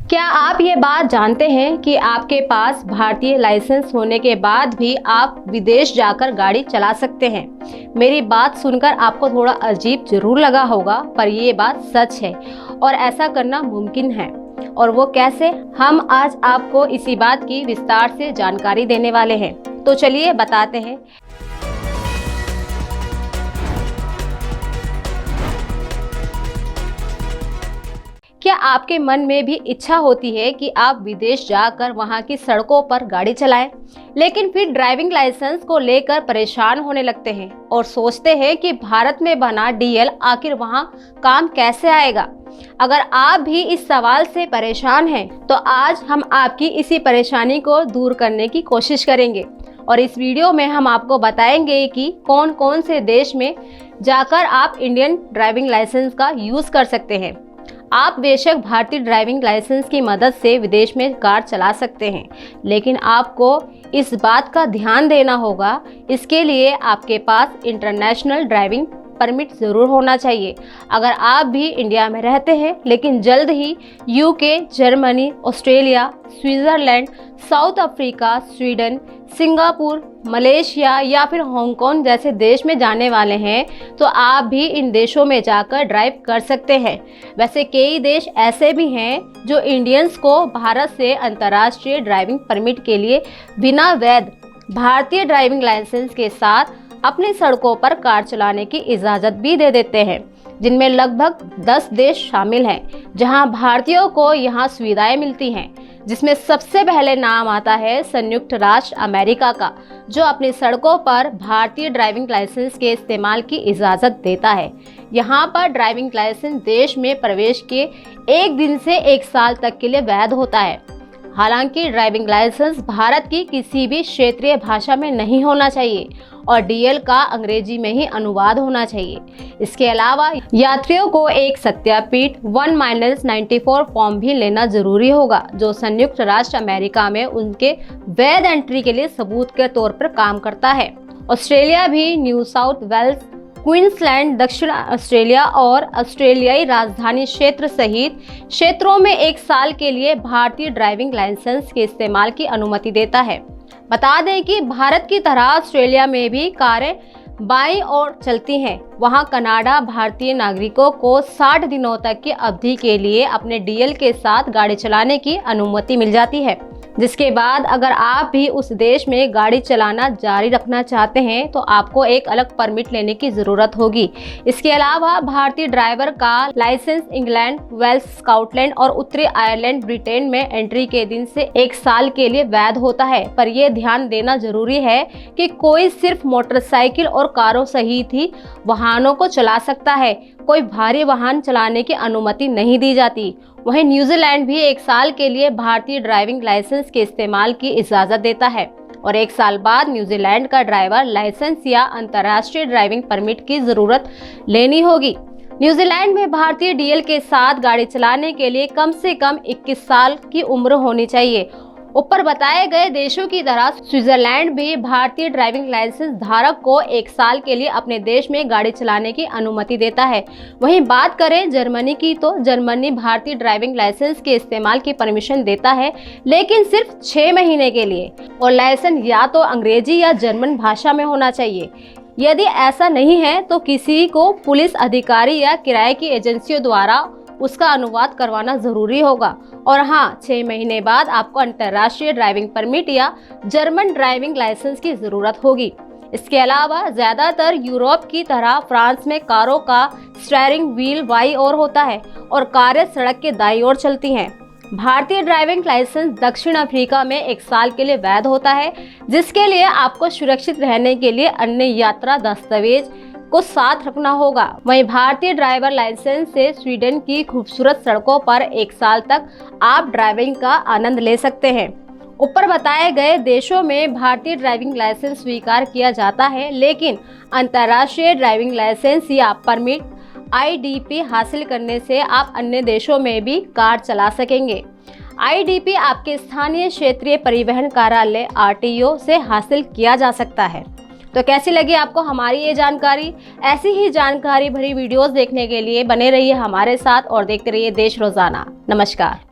क्या आप ये बात जानते हैं कि आपके पास भारतीय लाइसेंस होने के बाद भी आप विदेश जाकर गाड़ी चला सकते हैं। मेरी बात सुनकर आपको थोड़ा अजीब जरूर लगा होगा, पर ये बात सच है और ऐसा करना मुमकिन है। और वो कैसे, हम आज आपको इसी बात की विस्तार से जानकारी देने वाले हैं। तो चलिए बताते हैं। क्या आपके मन में भी इच्छा होती है कि आप विदेश जाकर वहां की सड़कों पर गाड़ी चलाएं, लेकिन फिर ड्राइविंग लाइसेंस को लेकर परेशान होने लगते हैं और सोचते हैं कि भारत में बना डीएल आखिर वहां काम कैसे आएगा। अगर आप भी इस सवाल से परेशान हैं, तो आज हम आपकी इसी परेशानी को दूर करने की कोशिश करेंगे और इस वीडियो में हम आपको बताएंगे कि कौन कौन से देश में जाकर आप इंडियन ड्राइविंग लाइसेंस का यूज कर सकते हैं। आप बेशक भारतीय ड्राइविंग लाइसेंस की मदद से विदेश में कार चला सकते हैं, लेकिन आपको इस बात का ध्यान देना होगा, इसके लिए आपके पास इंटरनेशनल ड्राइविंग परमिट ज़रूर होना चाहिए। अगर आप भी इंडिया में रहते हैं लेकिन जल्द ही UK, Germany, Australia, Switzerland, South Africa, Sweden, Singapore, Malaysia या फिर हांगकांग जैसे देश में जाने वाले हैं, तो आप भी इन देशों में जाकर ड्राइव कर सकते हैं। वैसे कई देश ऐसे भी हैं जो इंडियंस को भारत से अंतर्राष्ट्रीय ड्राइविंग परमिट के लिए बिना वैध भारतीय ड्राइविंग लाइसेंस के साथ अपनी सड़कों पर कार चलाने की इजाज़त भी दे देते हैं, जिनमें लगभग 10 देश शामिल हैं जहां भारतीयों को यहां सुविधाएं मिलती हैं। जिसमें सबसे पहले नाम आता है संयुक्त राष्ट्र अमेरिका का, जो अपनी सड़कों पर भारतीय ड्राइविंग लाइसेंस के इस्तेमाल की इजाज़त देता है। यहाँ पर ड्राइविंग लाइसेंस देश में प्रवेश के 1 दिन से 1 साल तक के लिए वैध होता है। हालांकि ड्राइविंग लाइसेंस भारत की किसी भी क्षेत्रीय भाषा में नहीं होना चाहिए और डीएल का अंग्रेजी में ही अनुवाद होना चाहिए। इसके अलावा यात्रियों को एक सत्यापित 1-94 फॉर्म भी लेना जरूरी होगा, जो संयुक्त राष्ट्र अमेरिका में उनके वैध एंट्री के लिए सबूत के तौर पर काम करता है। ऑस्ट्रेलिया भी न्यू साउथ वेल्स, क्वींसलैंड, दक्षिण ऑस्ट्रेलिया और ऑस्ट्रेलियाई राजधानी क्षेत्र सहित क्षेत्रों में 1 साल के लिए भारतीय ड्राइविंग लाइसेंस के इस्तेमाल की अनुमति देता है। बता दें कि भारत की तरह ऑस्ट्रेलिया में भी कारें बाईं ओर चलती हैं। वहां कनाडा भारतीय नागरिकों को 60 दिनों तक की अवधि के लिए अपने डीएल के साथ गाड़ी चलाने की अनुमति मिल जाती है, जिसके बाद अगर आप भी उस देश में गाड़ी चलाना जारी रखना चाहते हैं तो आपको एक अलग परमिट लेने की ज़रूरत होगी। इसके अलावा भारतीय ड्राइवर का लाइसेंस इंग्लैंड, वेल्स, स्कॉटलैंड और उत्तरी आयरलैंड, ब्रिटेन में एंट्री के दिन से 1 साल के लिए वैध होता है। पर यह ध्यान देना जरूरी है कि कोई सिर्फ मोटरसाइकिल और कारों सहित ही वाहनों को चला सकता है, कोई भारी वाहन चलाने की अनुमति नहीं दी जाती। वहीं न्यूजीलैंड भी 1 साल के लिए भारतीय ड्राइविंग लाइसेंस के इस्तेमाल की इजाज़त देता है और 1 साल बाद न्यूजीलैंड का ड्राइवर लाइसेंस या अंतर्राष्ट्रीय ड्राइविंग परमिट की ज़रूरत लेनी होगी। न्यूजीलैंड में भारतीय डीएल के साथ गाड़ी चलाने के लिए कम से कम 21 साल की उम्र होनी चाहिए। ऊपर बताए गए देशों की तरह स्विट्जरलैंड भी भारतीय ड्राइविंग लाइसेंस धारक को 1 साल के लिए अपने देश में गाड़ी चलाने की अनुमति देता है। वहीं बात करें जर्मनी की, तो जर्मनी भारतीय ड्राइविंग लाइसेंस के इस्तेमाल की परमिशन देता है, लेकिन सिर्फ 6 महीने के लिए, और लाइसेंस या तो अंग्रेजी या जर्मन भाषा में होना चाहिए। यदि ऐसा नहीं है तो किसी को पुलिस अधिकारी या किराए की एजेंसियों द्वारा उसका अनुवाद करवाना जरूरी होगा। और हाँ, 6 महीने बाद आपको अंतर्राष्ट्रीय ड्राइविंग परमिट या जर्मन ड्राइविंग लाइसेंस की जरूरत होगी। इसके अलावा ज्यादातर यूरोप की तरह फ्रांस में कारों का स्टीयरिंग व्हील बाईं ओर होता है और कारें सड़क के दाईं ओर चलती हैं। भारतीय ड्राइविंग लाइसेंस दक्षिण अफ्रीका में 1 साल के लिए वैध होता है, जिसके लिए आपको सुरक्षित रहने के लिए अन्य यात्रा दस्तावेज को साथ रखना होगा। वहीं भारतीय ड्राइवर लाइसेंस से स्वीडन की खूबसूरत सड़कों पर 1 साल तक आप ड्राइविंग का आनंद ले सकते हैं। ऊपर बताए गए देशों में भारतीय ड्राइविंग लाइसेंस स्वीकार किया जाता है, लेकिन अंतर्राष्ट्रीय ड्राइविंग लाइसेंस या परमिट आईडीपी हासिल करने से आप अन्य देशों में भी कार चला सकेंगे। आईडीपी आपके स्थानीय क्षेत्रीय परिवहन कार्यालय आरटीओ से हासिल किया जा सकता है। तो कैसी लगी आपको हमारी ये जानकारी? ऐसी ही जानकारी भरी वीडियोस देखने के लिए बने रहिए हमारे साथ और देखते रहिए देश रोजाना। नमस्कार।